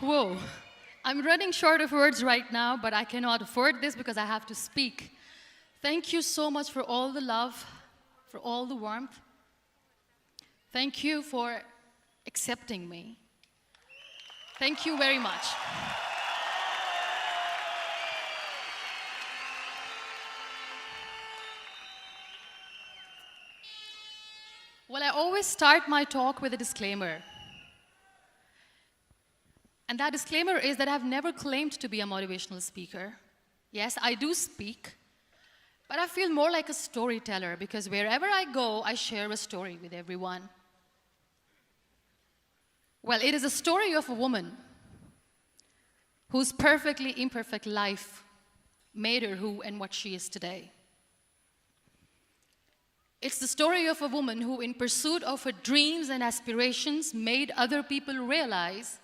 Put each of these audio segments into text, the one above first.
Whoa. I'm running short of words right now, but I cannot afford this because I have to speak. Thank you so much for all the love, for all the warmth. Thank you for accepting me. Thank you very much. Well, I always start my talk with a disclaimer. And that disclaimer is that I've never claimed to be a motivational speaker. Yes, I do speak, but I feel more like a storyteller because wherever I go, I share a story with everyone. Well, it is a story of a woman whose perfectly imperfect life made her who and what she is today. It's the story of a woman who, in pursuit of her dreams and aspirations, made other people realize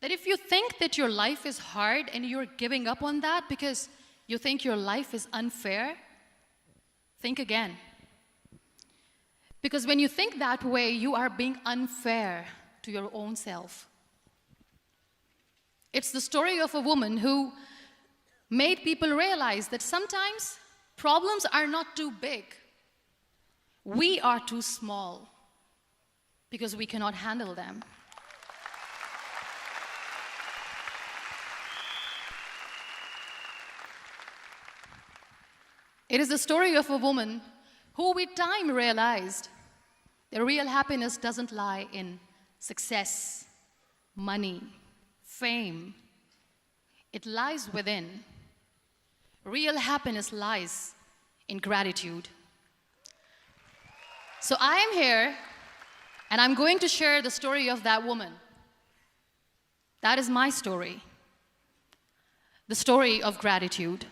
that if you think that your life is hard and you're giving up on that because you think your life is unfair, think again. Because when you think that way, you are being unfair to your own self. It's the story of a woman who made people realize that sometimes problems are not too big. We are too small because we cannot handle them. It is the story of a woman who with time realized that real happiness doesn't lie in success, money, fame. It lies within. Real happiness lies in gratitude. So I am here, and I'm going to share the story of that woman. That is my story. The story of gratitude.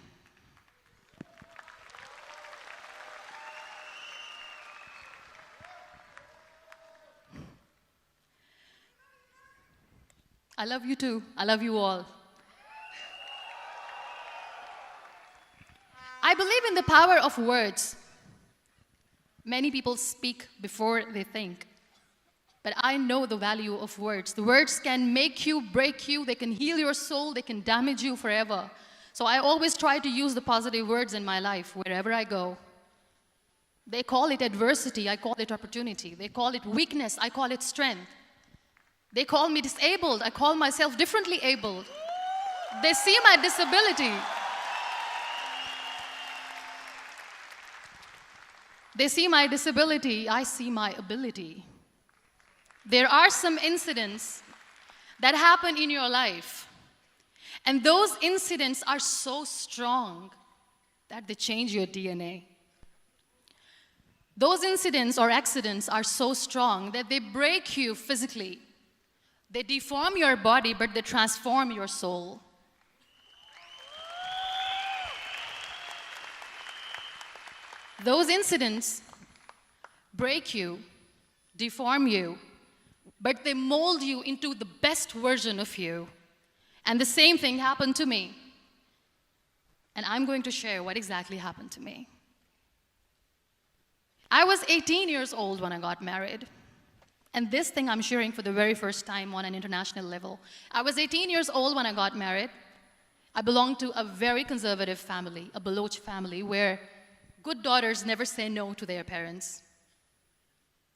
I love you too. I love you all. I believe in the power of words. Many people speak before they think. But I know the value of words. The words can make you, break you, they can heal your soul, they can damage you forever. So I always try to use the positive words in my life wherever I go. They call it adversity, I call it opportunity. They call it weakness, I call it strength. They call me disabled, I call myself differently abled. They see my disability. They see my disability, I see my ability. There are some incidents that happen in your life, and those incidents are so strong that they change your DNA. Those incidents or accidents are so strong that they break you physically. They deform your body, but they transform your soul. Those incidents break you, deform you, but they mold you into the best version of you. And the same thing happened to me. And I'm going to share what exactly happened to me. I was 18 years old when I got married. And this thing I'm sharing for the very first time on an international level. I was 18 years old when I got married. I belonged to a very conservative family, a Baloch family, where good daughters never say no to their parents.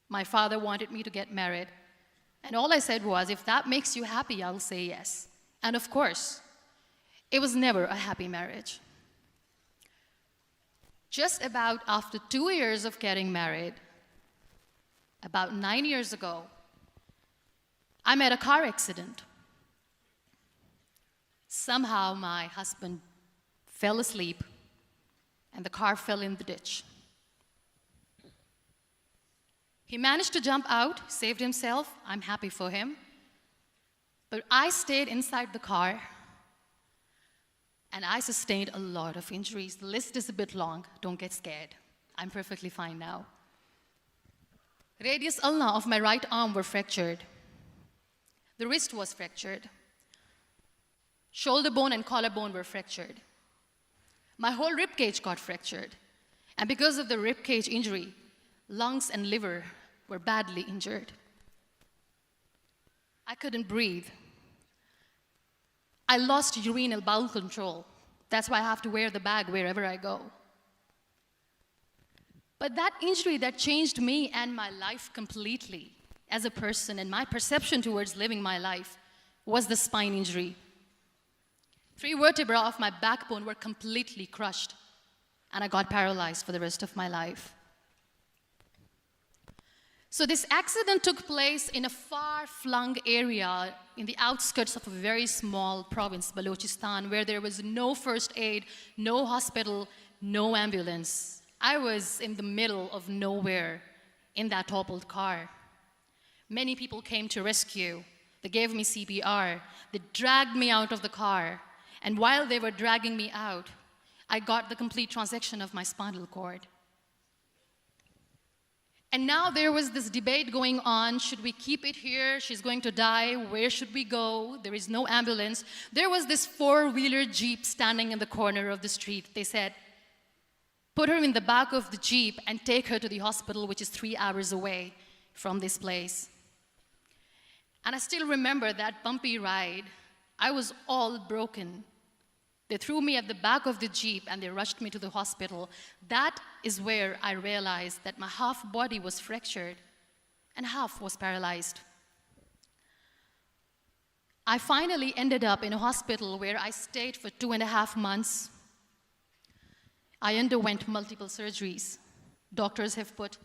My father wanted me to get married. And all I said was, if that makes you happy, I'll say yes. And of course, it was never a happy marriage. Just about after 2 years of getting married, about 9 years ago, I met a car accident. Somehow my husband fell asleep and the car fell in the ditch. He managed to jump out, saved himself. I'm happy for him. But I stayed inside the car and I sustained a lot of injuries. The list is a bit long. Don't get scared. I'm perfectly fine now. Radius ulna of my right arm were fractured. The wrist was fractured. Shoulder bone and collarbone were fractured. My whole rib cage got fractured. And because of the rib cage injury, lungs and liver were badly injured. I couldn't breathe. I lost urinary bowel control. That's why I have to wear the bag wherever I go. But that injury that changed me and my life completely as a person and my perception towards living my life was the spine injury. 3 vertebrae of my backbone were completely crushed, and I got paralyzed for the rest of my life. So this accident took place in a far-flung area in the outskirts of a very small province, Balochistan, where there was no first aid, no hospital, no ambulance. I was in the middle of nowhere in that toppled car. Many people came to rescue. They gave me CPR. They dragged me out of the car. And while they were dragging me out, I got the complete transection of my spinal cord. And now there was this debate going on. Should we keep it here? She's going to die. Where should we go? There is no ambulance. There was this 4-wheeler Jeep standing in the corner of the street. They said, put her in the back of the Jeep and take her to the hospital, which is 3 hours away from this place. And I still remember that bumpy ride. I was all broken. They threw me at the back of the Jeep and they rushed me to the hospital. That is where I realized that my half body was fractured and half was paralyzed. I finally ended up in a hospital where I stayed for 2.5 months. I underwent multiple surgeries. Doctors have put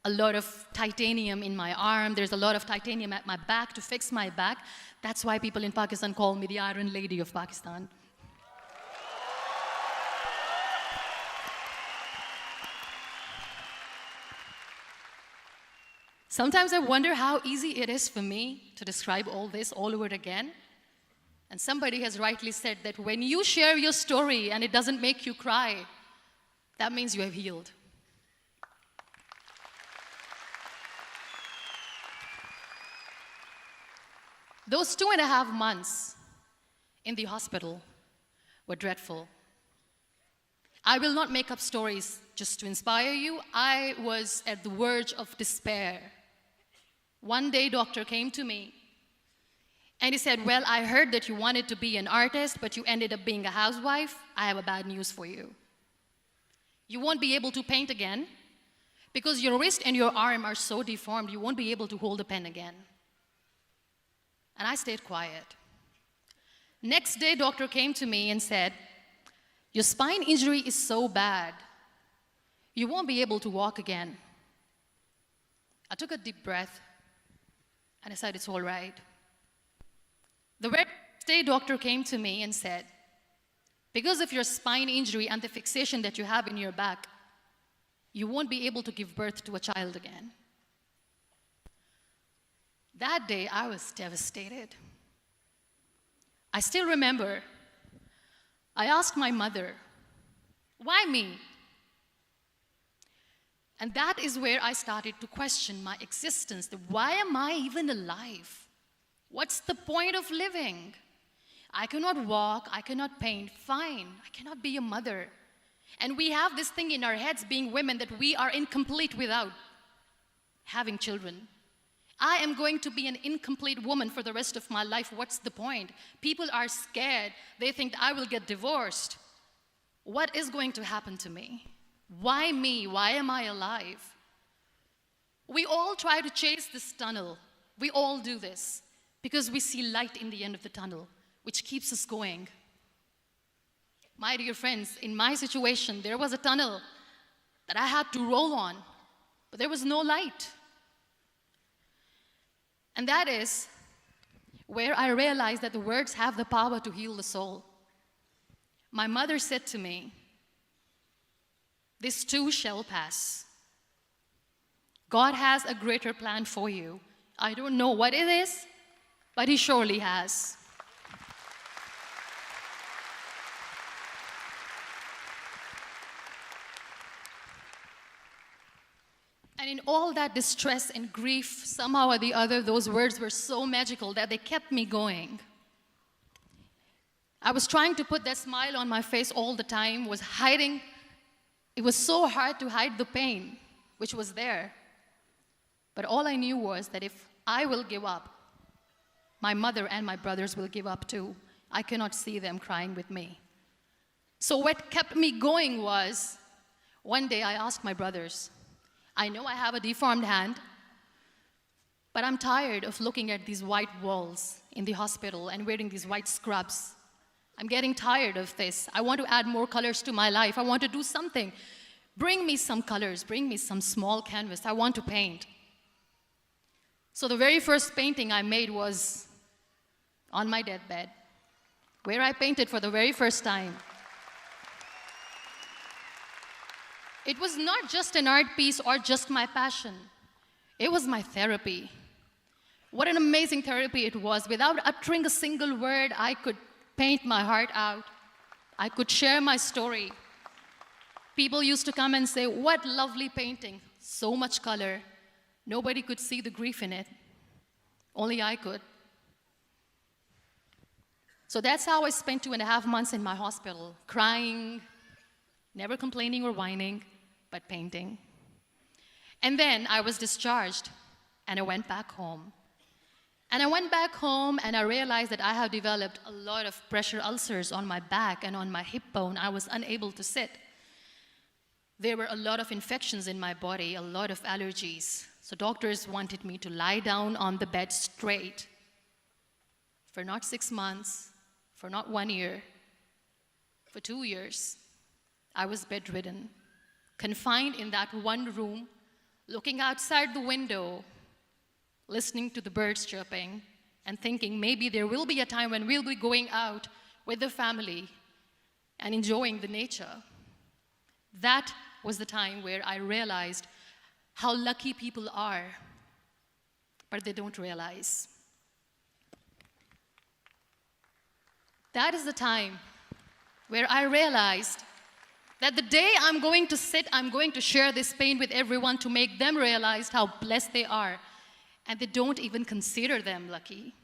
a lot of titanium in my arm. There's a lot of titanium at my back to fix my back. That's why people in Pakistan call me the Iron Lady of Pakistan. Sometimes I wonder how easy it is for me to describe all this all over again. And somebody has rightly said that when you share your story and it doesn't make you cry, that means you have healed. Those 2.5 months in the hospital were dreadful. I will not make up stories just to inspire you. I was at the verge of despair. One day, doctor came to me and he said, well, I heard that you wanted to be an artist, but you ended up being a housewife. I have a bad news for you. You won't be able to paint again because your wrist and your arm are so deformed, you won't be able to hold a pen again. And I stayed quiet. Next day, doctor came to me and said, your spine injury is so bad, you won't be able to walk again. I took a deep breath and I said, it's all right. The very next day, doctor came to me and said, because of your spine injury and the fixation that you have in your back, you won't be able to give birth to a child again. That day, I was devastated. I still remember, I asked my mother, why me? And that is where I started to question my existence. Why am I even alive? What's the point of living? I cannot walk, I cannot paint, fine, I cannot be a mother. And we have this thing in our heads, being women, that we are incomplete without having children. I am going to be an incomplete woman for the rest of my life. What's the point? People are scared. They think I will get divorced. What is going to happen to me? Why me? Why am I alive? We all try to chase this tunnel. We all do this because we see light in the end of the tunnel, which keeps us going. My dear friends, in my situation, there was a tunnel that I had to roll on, but there was no light. And that is where I realized that the words have the power to heal the soul. My mother said to me, this too shall pass. God has a greater plan for you. I don't know what it is, but He surely has. And in all that distress and grief, somehow or the other, those words were so magical that they kept me going. I was trying to put that smile on my face all the time, was hiding. It was so hard to hide the pain, which was there. But all I knew was that if I will give up, my mother and my brothers will give up too. I cannot see them crying with me. So what kept me going was, one day I asked my brothers, I know I have a deformed hand, but I'm tired of looking at these white walls in the hospital and wearing these white scrubs. I'm getting tired of this. I want to add more colors to my life. I want to do something. Bring me some colors. Bring me some small canvas. I want to paint. So the very first painting I made was on my deathbed, where I painted for the very first time. It was not just an art piece or just my passion. It was my therapy. What an amazing therapy it was. Without uttering a single word, I could paint my heart out. I could share my story. People used to come and say, what lovely painting, so much color. Nobody could see the grief in it. Only I could. So that's how I spent 2.5 months in my hospital, crying, never complaining or whining, but painting. And then I was discharged, and I went back home. And I went back home, and I realized that I have developed a lot of pressure ulcers on my back and on my hip bone. I was unable to sit. There were a lot of infections in my body, a lot of allergies. So doctors wanted me to lie down on the bed straight for not 6 months, for not 1 year, for 2 years. I was bedridden, confined in that one room, looking outside the window, listening to the birds chirping, and thinking maybe there will be a time when we'll be going out with the family and enjoying the nature. That was the time where I realized how lucky people are, but they don't realize. That is the time where I realized that the day I'm going to sit, I'm going to share this pain with everyone to make them realize how blessed they are, and they don't even consider them lucky.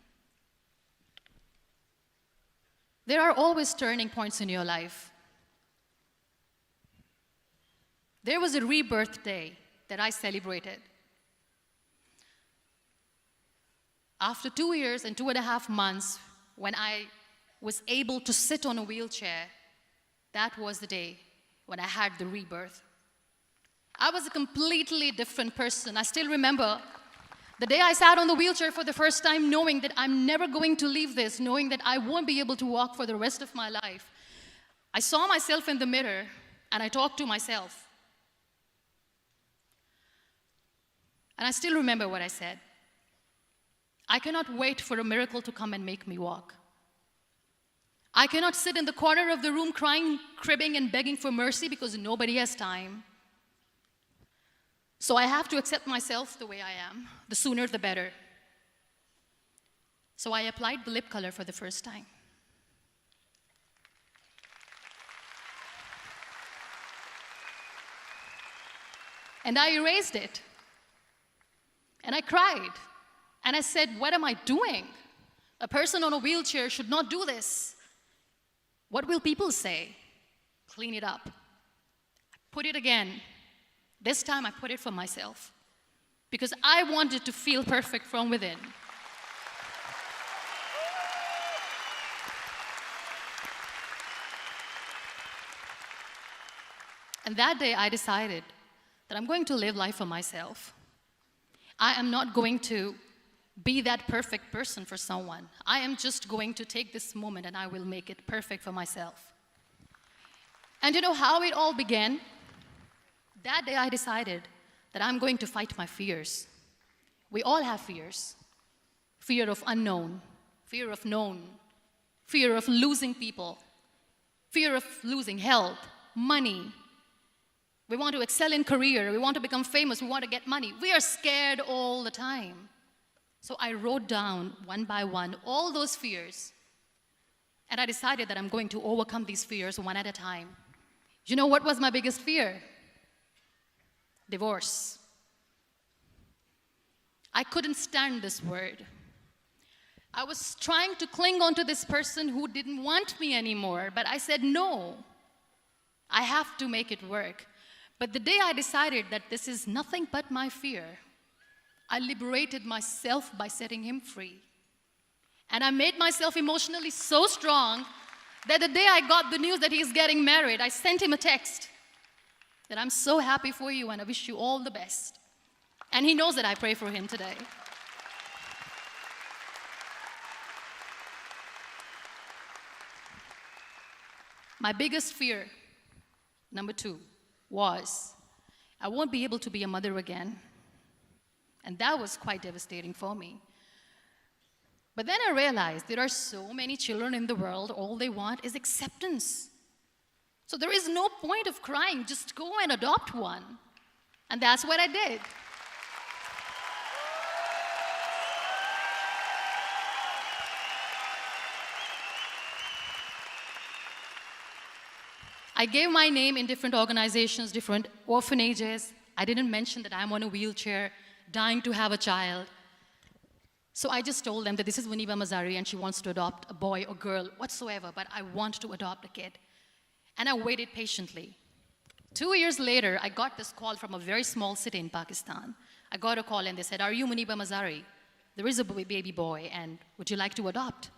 There are always turning points in your life. There was a rebirth day that I celebrated. After 2 years and 2.5 months, when I was able to sit on a wheelchair, that was the day when I had the rebirth. I was a completely different person. I still remember the day I sat on the wheelchair for the first time, knowing that I'm never going to leave this, knowing that I won't be able to walk for the rest of my life. I saw myself in the mirror, and I talked to myself. And I still remember what I said. I cannot wait for a miracle to come and make me walk. I cannot sit in the corner of the room crying, cribbing, and begging for mercy because nobody has time. So I have to accept myself the way I am. The sooner, the better. So I applied the lip color for the first time. And I erased it. And I cried. And I said, what am I doing? A person on a wheelchair should not do this. What will people say? Clean it up. Put it again. This time I put it for myself, because I wanted to feel perfect from within. And that day I decided that I'm going to live life for myself. I am not going to be that perfect person for someone. I am just going to take this moment and I will make it perfect for myself. And you know how it all began? That day I decided that I'm going to fight my fears. We all have fears. Fear of unknown, fear of known, fear of losing people, fear of losing health, money. We want to excel in career, we want to become famous, we want to get money. We are scared all the time. So I wrote down one by one all those fears, and I decided that I'm going to overcome these fears one at a time. You know what was my biggest fear? Divorce. I couldn't stand this word. I was trying to cling on to this person who didn't want me anymore, but I said no. I have to make it work. But the day I decided that this is nothing but my fear, I liberated myself by setting him free. And I made myself emotionally so strong that the day I got the news that he's getting married, I sent him a text that I'm so happy for you and I wish you all the best. And he knows that I pray for him today. My biggest fear, number 2, was I won't be able to be a mother again. And that was quite devastating for me. But then I realized there are so many children in the world, all they want is acceptance. So there is no point of crying, just go and adopt one. And that's what I did. I gave my name in different organizations, different orphanages. I didn't mention that I'm on a wheelchair, dying to have a child. So I just told them that this is MUNIBA MAZARI and she wants to adopt a boy or girl, whatsoever, but I want to adopt a kid. And I waited patiently. 2 years later, I got this call from a very small city in Pakistan. I got a call and they said, "Are you MUNIBA MAZARI? There is a baby boy and would you like to adopt?"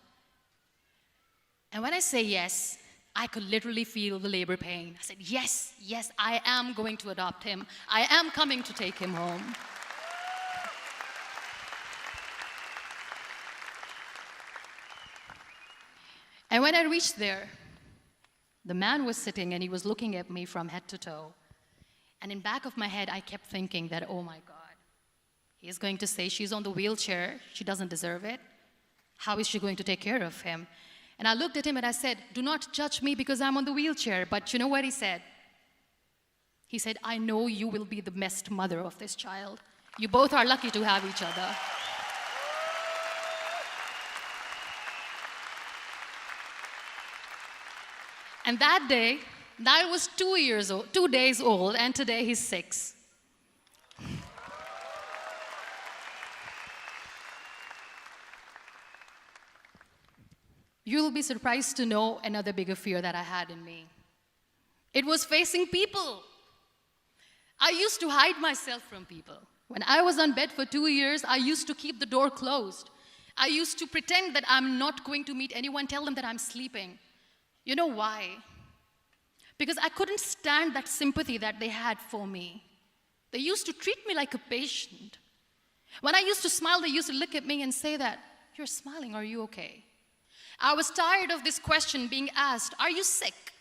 And when I say yes, I could literally feel the labor pain. I said, yes, yes, I am going to adopt him. I am coming to take him home. And when I reached there, the man was sitting and he was looking at me from head to toe. And in back of my head, I kept thinking that, oh my God, he is going to say she's on the wheelchair, she doesn't deserve it. How is she going to take care of him? And I looked at him and I said, "Do not judge me because I'm on the wheelchair." But you know what he said? He said, "I know you will be the best mother of this child. You both are lucky to have each other." And that day, I was 2 days old, and today he's 6. You'll be surprised to know another bigger fear that I had in me. It was facing people. I used to hide myself from people. When I was on bed for 2 years, I used to keep the door closed. I used to pretend that I'm not going to meet anyone, tell them that I'm sleeping. You know why? Because I couldn't stand that sympathy that they had for me. They used to treat me like a patient. When I used to smile, they used to look at me and say that, "You're smiling, are you okay?" I was tired of this question being asked, "Are you sick?"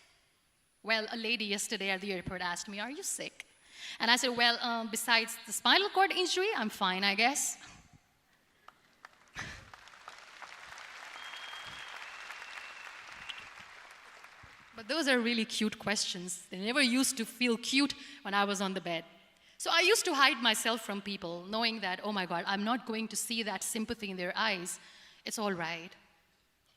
Well, a lady yesterday at the airport asked me, "Are you sick?" And I said, "Well, besides the spinal cord injury, I'm fine, I guess." But those are really cute questions. They never used to feel cute when I was on the bed. So I used to hide myself from people, knowing that, oh my God, I'm not going to see that sympathy in their eyes. It's all right.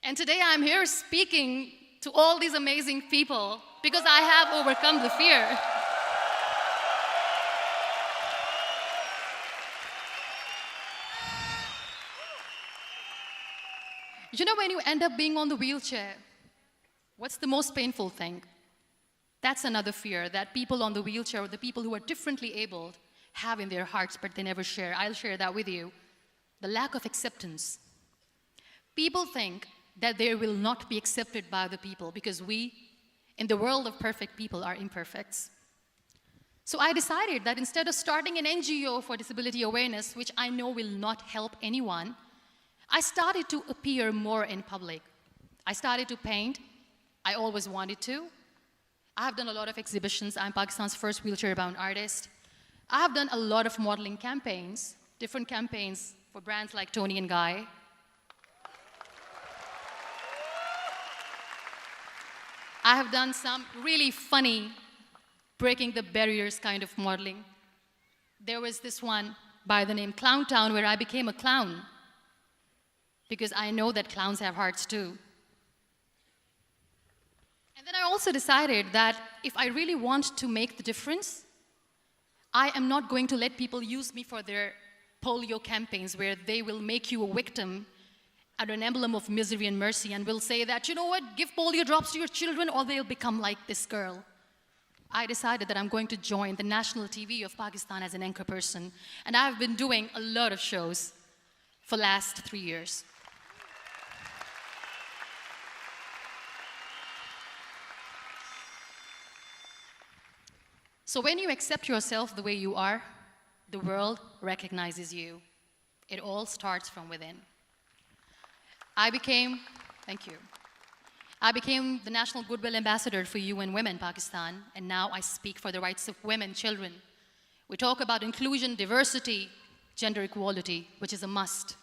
And today I'm here speaking to all these amazing people because I have overcome the fear. You know, when you end up being on the wheelchair, what's the most painful thing? That's another fear that people on the wheelchair or the people who are differently abled have in their hearts, but they never share. I'll share that with you. The lack of acceptance. People think that they will not be accepted by the people because we, in the world of perfect people, are imperfects. So I decided that instead of starting an NGO for disability awareness, which I know will not help anyone, I started to appear more in public. I started to paint. I always wanted to. I have done a lot of exhibitions. I'm Pakistan's first wheelchair-bound artist. I have done a lot of modeling campaigns, different campaigns for brands like Tony and Guy. I have done some really funny, breaking the barriers kind of modeling. There was this one by the name Clown Town where I became a clown because I know that clowns have hearts too. And then I also decided that if I really want to make the difference, I am not going to let people use me for their polio campaigns where they will make you a victim and an emblem of misery and mercy and will say that, you know what, give polio drops to your children or they'll become like this girl. I decided that I'm going to join the national TV of Pakistan as an anchor person. And I've been doing a lot of shows for the last 3 years. So when you accept yourself the way you are, the world recognizes you. It all starts from within. Thank you. I became the National Goodwill Ambassador for UN Women Pakistan, and now I speak for the rights of women, children. We talk about inclusion, diversity, gender equality, which is a must.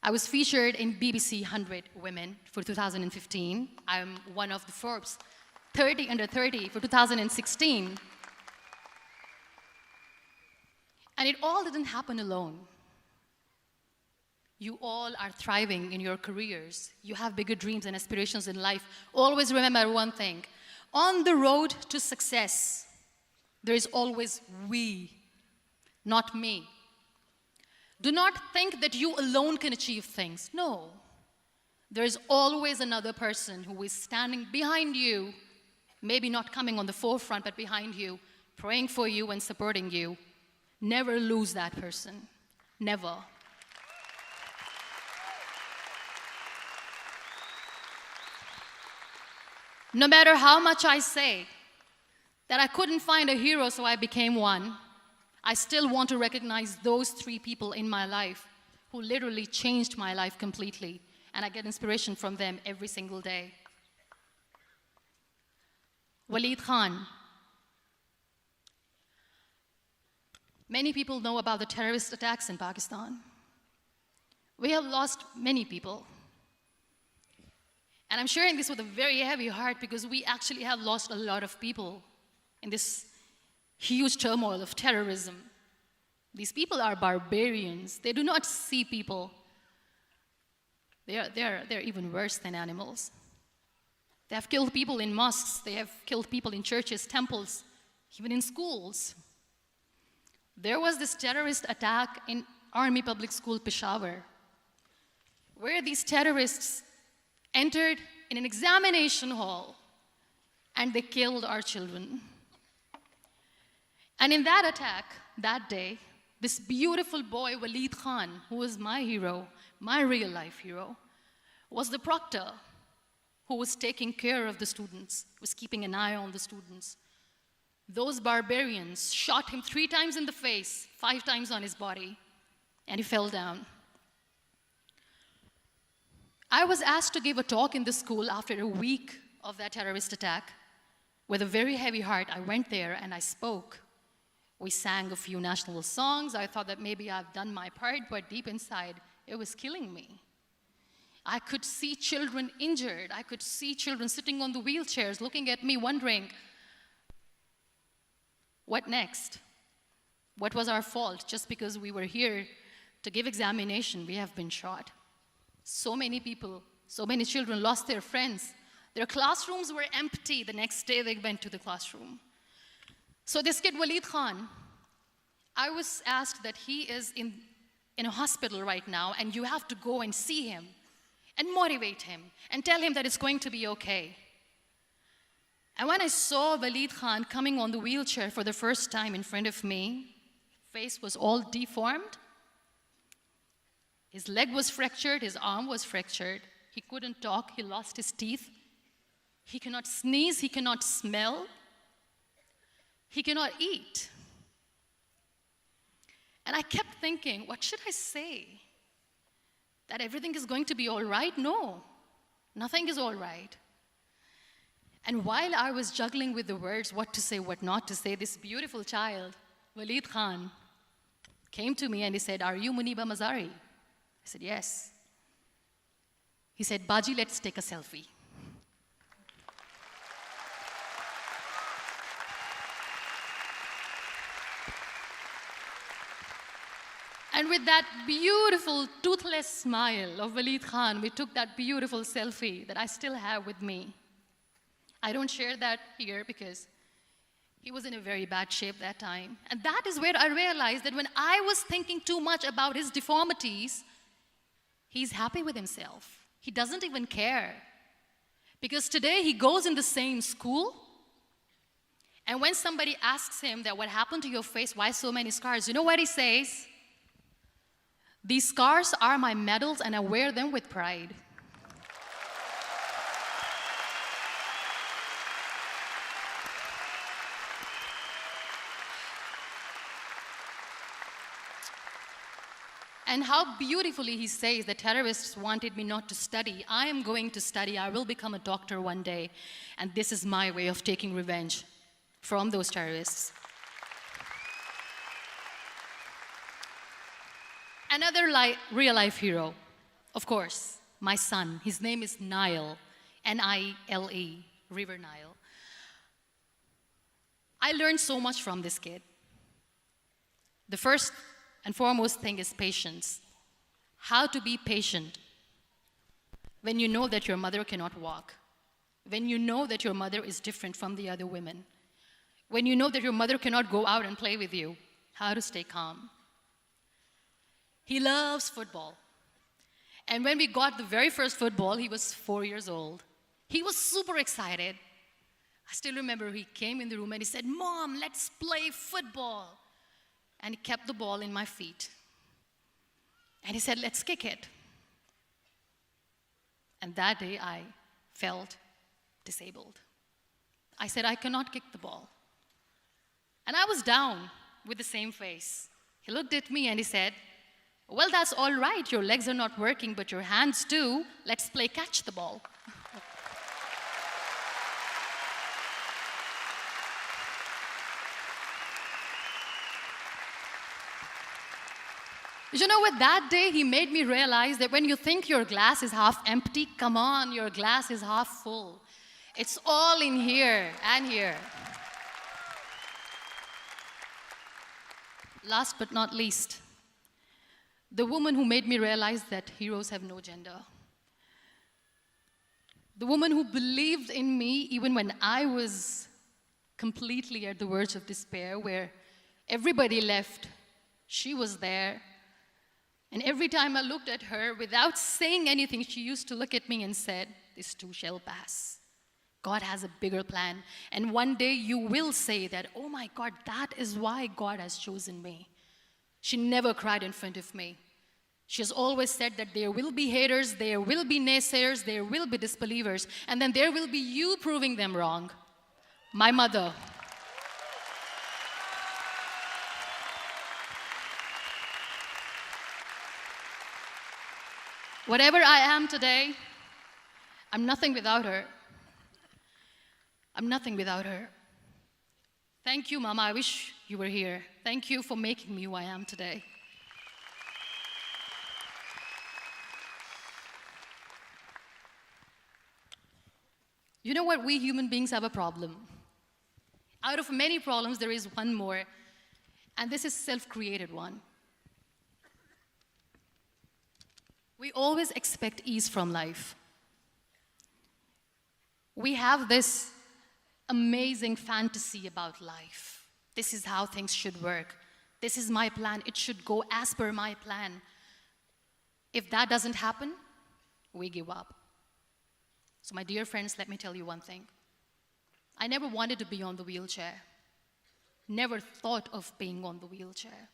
I was featured in BBC 100 Women for 2015. I'm one of the Forbes 30 under 30 for 2016. And it all didn't happen alone. You all are thriving in your careers. You have bigger dreams and aspirations in life. Always remember one thing. On the road to success, there is always we, not me. Do not think that you alone can achieve things. No. There is always another person who is standing behind you, maybe not coming on the forefront, but behind you, praying for you and supporting you. Never lose that person. Never. No matter how much I say that I couldn't find a hero, so I became one, I still want to recognize those 3 people in my life who literally changed my life completely, and I get inspiration from them every single day. Waleed Khan. Many people know about the terrorist attacks in Pakistan. We have lost many people. And I'm sharing this with a very heavy heart because we actually have lost a lot of people in this huge turmoil of terrorism. These people are barbarians. They do not see people. They're even worse than animals. They have killed people in mosques. They have killed people in churches, temples, even in schools. There was this terrorist attack in Army Public School, Peshawar, where these terrorists entered in an examination hall and they killed our children. And in that attack, that day, this beautiful boy, Waleed Khan, who was my hero, my real life hero, was the proctor who was taking care of the students, was keeping an eye on the students. Those barbarians shot him 3 times in the face, 5 times on his body, and he fell down. I was asked to give a talk in the school after a week of that terrorist attack. With a very heavy heart, I went there and I spoke. We sang a few national songs. I thought that maybe I've done my part, but deep inside, it was killing me. I could see children injured. I could see children sitting on the wheelchairs, looking at me, wondering, what next? What was our fault? Just because we were here to give examination, we have been shot. So many people, so many children lost their friends. Their classrooms were empty. The next day they went to the classroom. So this kid, Waleed Khan, I was asked that he is in a hospital right now, and you have to go and see him and motivate him and tell him that it's going to be okay. And when I saw Waleed Khan coming on the wheelchair for the first time in front of me, face was all deformed. His leg was fractured, his arm was fractured. He couldn't talk, he lost his teeth. He cannot sneeze, he cannot smell. He cannot eat. And I kept thinking, what should I say? That everything is going to be all right? No, nothing is all right. And while I was juggling with the words, what to say, what not to say, this beautiful child, Waleed Khan, came to me and he said, "Are you MUNIBA MAZARI?" I said, "Yes." He said, "Baji, let's take a selfie." And with that beautiful, toothless smile of Waleed Khan, we took that beautiful selfie that I still have with me. I don't share that here because he was in a very bad shape that time. And that is where I realized that when I was thinking too much about his deformities, he's happy with himself. He doesn't even care. Because today he goes in the same school, and when somebody asks him that what happened to your face, why so many scars, you know what he says? "These scars are my medals and I wear them with pride." And how beautifully he says the terrorists wanted me not to study. I am going to study. I will become a doctor one day. And this is my way of taking revenge from those terrorists. Another real-life hero, of course, my son. His name is Nile, N-I-L-E, River Nile. I learned so much from this kid. The first and foremost thing is patience. How to be patient when you know that your mother cannot walk, when you know that your mother is different from the other women, when you know that your mother cannot go out and play with you, how to stay calm. He loves football. And when we got the very first football, he was 4 years old. He was super excited. I still remember he came in the room and he said, "Mom, let's play football." And he kept the ball in my feet. And he said, "Let's kick it." And that day I felt disabled. I said, "I cannot kick the ball." And I was down with the same face. He looked at me and he said, "Well, that's all right. Your legs are not working, but your hands do. Let's play catch the ball." You know what? That day he made me realize that when you think your glass is half empty, come on, your glass is half full. It's all in here and here. Last but not least, the woman who made me realize that heroes have no gender. The woman who believed in me even when I was completely at the verge of despair, where everybody left, she was there. And every time I looked at her, without saying anything, she used to look at me and said, "This too shall pass. God has a bigger plan. And one day you will say that, oh my God, that is why God has chosen me." She never cried in front of me. She has always said that there will be haters, there will be naysayers, there will be disbelievers, and then there will be you proving them wrong. My mother. Whatever I am today, I'm nothing without her. I'm nothing without her. Thank you, Mama. I wish you were here. Thank you for making me who I am today. You know what? We human beings have a problem. Out of many problems, there is one more, and this is a self-created one. We always expect ease from life. We have this amazing fantasy about life. This is how things should work. This is my plan. It should go as per my plan. If that doesn't happen, we give up. So my dear friends, let me tell you one thing. I never wanted to be on the wheelchair. Never thought of being on the wheelchair.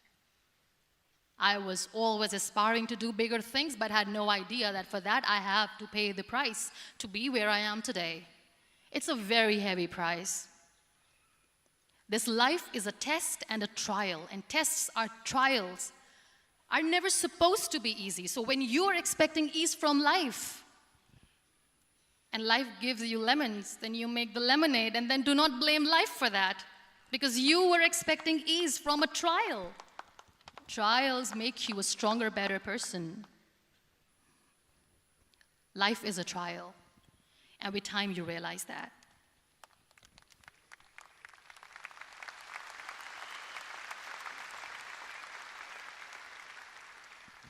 I was always aspiring to do bigger things, but had no idea that for that I have to pay the price to be where I am today. It's a very heavy price. This life is a test and a trial, and tests are trials are never supposed to be easy. So when you are expecting ease from life, and life gives you lemons, then you make the lemonade, and then do not blame life for that, because you were expecting ease from a trial. Trials make you a stronger, better person. Life is a trial, and with time you realize that.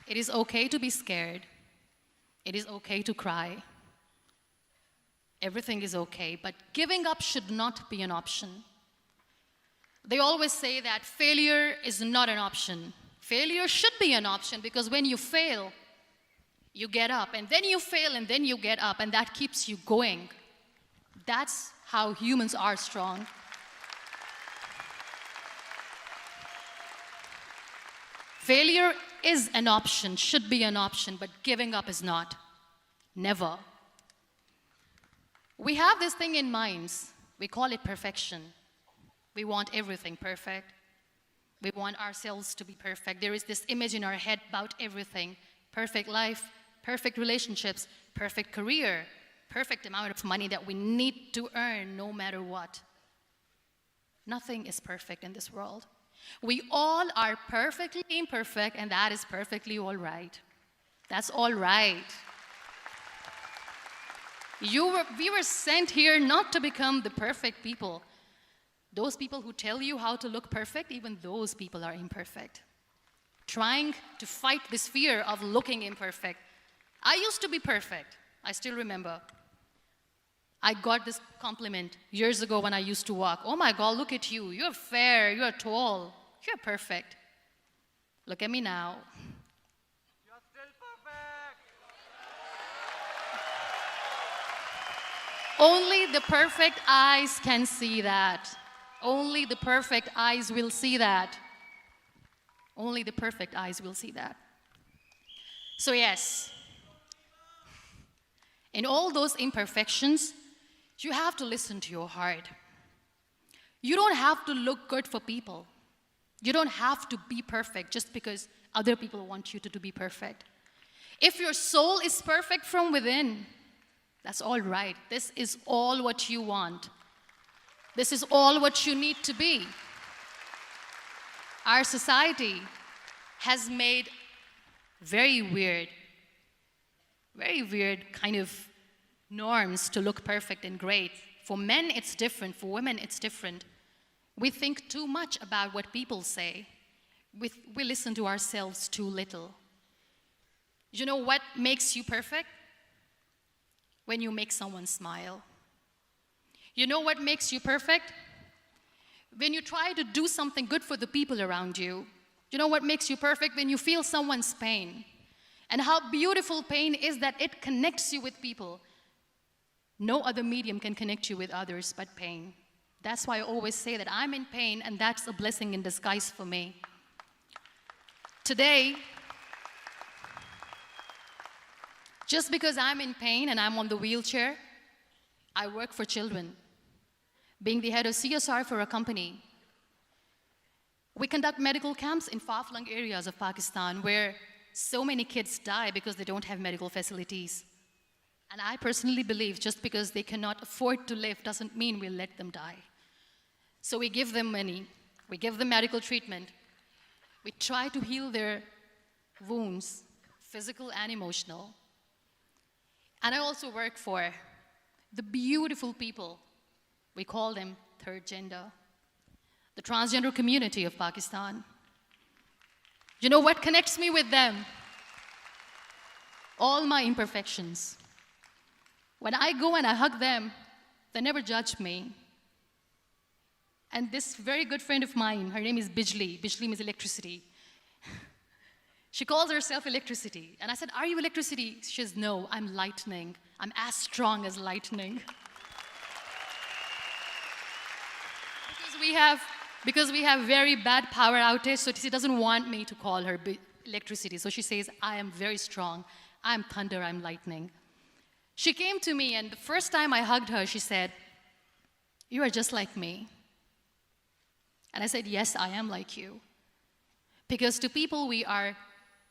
It is okay to be scared. It is okay to cry. Everything is okay, but giving up should not be an option. They always say that failure is not an option. Failure should be an option, because when you fail, you get up, and then you fail, and then you get up, and that keeps you going. That's how humans are strong. Failure is an option, should be an option, but giving up is not. Never. We have this thing in minds. We call it perfection. We want everything perfect. We want ourselves to be perfect. There is this image in our head about everything. Perfect life, perfect relationships, perfect career, perfect amount of money that we need to earn no matter what. Nothing is perfect in this world. We all are perfectly imperfect, and that is perfectly all right. That's all right. We were sent here not to become the perfect people. Those people who tell you how to look perfect, even those people are imperfect. Trying to fight this fear of looking imperfect. I used to be perfect. I still remember. I got this compliment years ago when I used to walk. Oh my God, look at you. You're fair, you're tall, you're perfect. Look at me now. You're still perfect. Only the perfect eyes can see that. Only the perfect eyes will see that. Only the perfect eyes will see that. So yes, in all those imperfections, you have to listen to your heart. You don't have to look good for people. You don't have to be perfect just because other people want you to be perfect. If your soul is perfect from within, that's all right. This is all what you want. This is all what you need to be. Our society has made very weird kind of norms to look perfect and great. For men, it's different. For women, it's different. We think too much about what people say. We listen to ourselves too little. You know what makes you perfect? When you make someone smile. You know what makes you perfect? When you try to do something good for the people around you. You know what makes you perfect? When you feel someone's pain. And how beautiful pain is that it connects you with people. No other medium can connect you with others but pain. That's why I always say that I'm in pain, and that's a blessing in disguise for me. Today, just because I'm in pain and I'm on the wheelchair, I work for children. Being the head of CSR for a company, we conduct medical camps in far-flung areas of Pakistan where so many kids die because they don't have medical facilities. And I personally believe just because they cannot afford to live doesn't mean we'll let them die. So we give them money, we give them medical treatment, we try to heal their wounds, physical and emotional. And I also work for the beautiful people, we call them third gender, the transgender community of Pakistan. You know what connects me with them? All my imperfections. When I go and I hug them, they never judge me. And this very good friend of mine, her name is Bijli. Bijli means electricity. She calls herself electricity. And I said, are you electricity? She says, no, I'm lightning. I'm as strong as lightning. Because we have very bad power outage, so she doesn't want me to call her electricity. So she says, I am very strong. I'm thunder, I'm lightning. She came to me, and the first time I hugged her, she said, you are just like me. And I said, yes, I am like you. Because to people, we are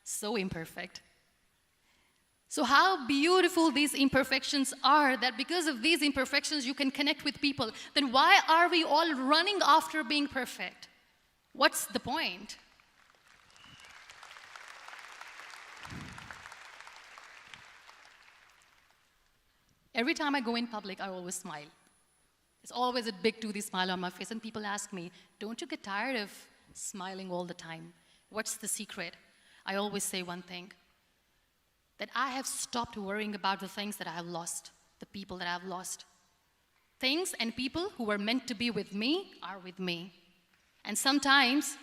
so imperfect. So how beautiful these imperfections are, that because of these imperfections, you can connect with people. Then why are we all running after being perfect? What's the point? Every time I go in public, I always smile. There's always a big toothy smile on my face, and people ask me, don't you get tired of smiling all the time? What's the secret? I always say one thing, that I have stopped worrying about the things that I have lost, the people that I have lost. Things and people who were meant to be with me are with me. And sometimes,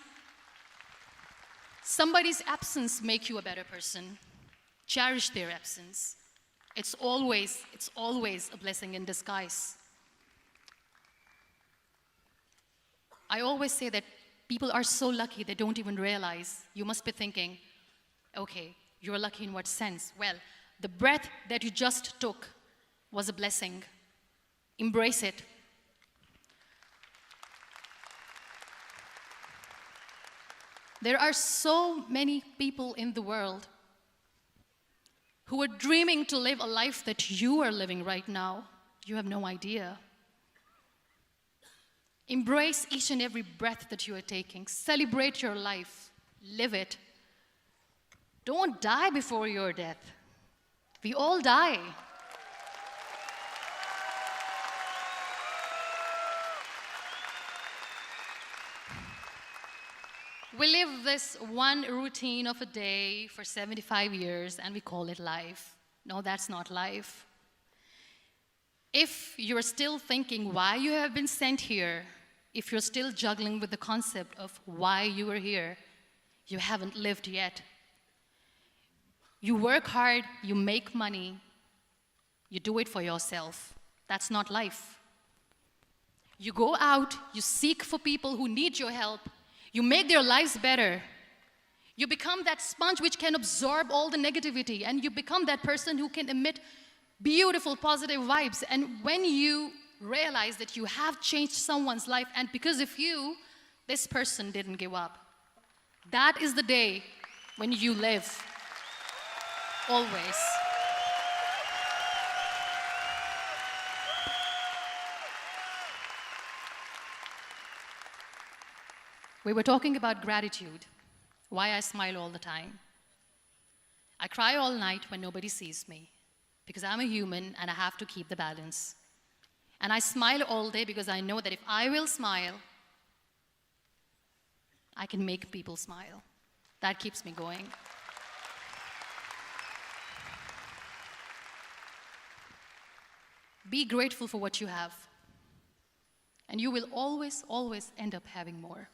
somebody's absence makes you a better person. Cherish their absence. It's always a blessing in disguise. I always say that people are so lucky they don't even realize. You must be thinking, okay, you're lucky in what sense? Well, the breath that you just took was a blessing. Embrace it. There are so many people in the world who are dreaming to live a life that you are living right now. You have no idea. Embrace each and every breath that you are taking. Celebrate your life. Live it. Don't die before your death. We all die. We live this one routine of a day for 75 years and we call it life. No, that's not life. If you're still thinking why you have been sent here, if you're still juggling with the concept of why you are here, you haven't lived yet. You work hard, you make money, you do it for yourself. That's not life. You go out, you seek for people who need your help, you make their lives better. You become that sponge which can absorb all the negativity, and you become that person who can emit beautiful, positive vibes. And when you realize that you have changed someone's life, and because of you, this person didn't give up, that is the day when you live. Always. We were talking about gratitude, why I smile all the time. I cry all night when nobody sees me, because I'm a human and I have to keep the balance. And I smile all day because I know that if I will smile, I can make people smile. That keeps me going. Be grateful for what you have, and you will always, always end up having more.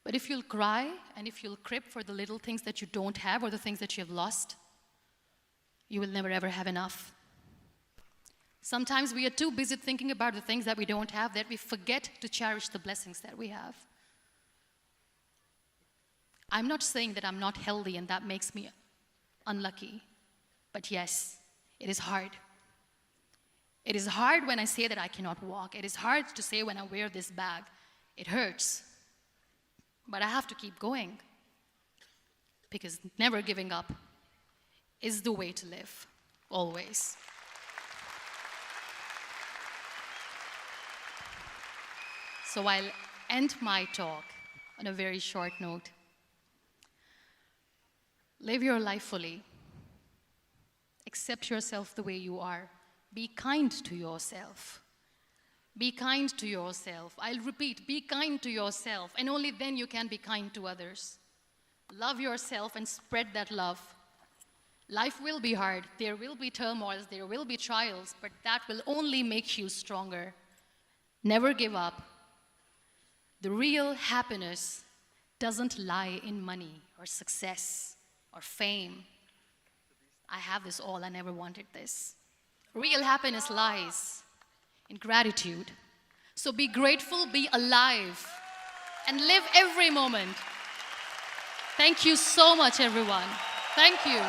But if you'll cry and if you'll crib for the little things that you don't have or the things that you have lost, you will never ever have enough. Sometimes we are too busy thinking about the things that we don't have that we forget to cherish the blessings that we have. I'm not saying that I'm not healthy and that makes me unlucky, but yes, it is hard. It is hard when I say that I cannot walk. It is hard to say when I wear this bag. It hurts. But I have to keep going, because never giving up is the way to live, always. So I'll end my talk on a very short note. Live your life fully. Accept yourself the way you are. Be kind to yourself. Be kind to yourself. I'll repeat, be kind to yourself, and only then you can be kind to others. Love yourself and spread that love. Life will be hard. There will be turmoils, there will be trials, but that will only make you stronger. Never give up. The real happiness doesn't lie in money or success or fame. I have this all, I never wanted this. Real happiness lies in gratitude. So be grateful, be alive, and live every moment. Thank you so much, everyone. Thank you.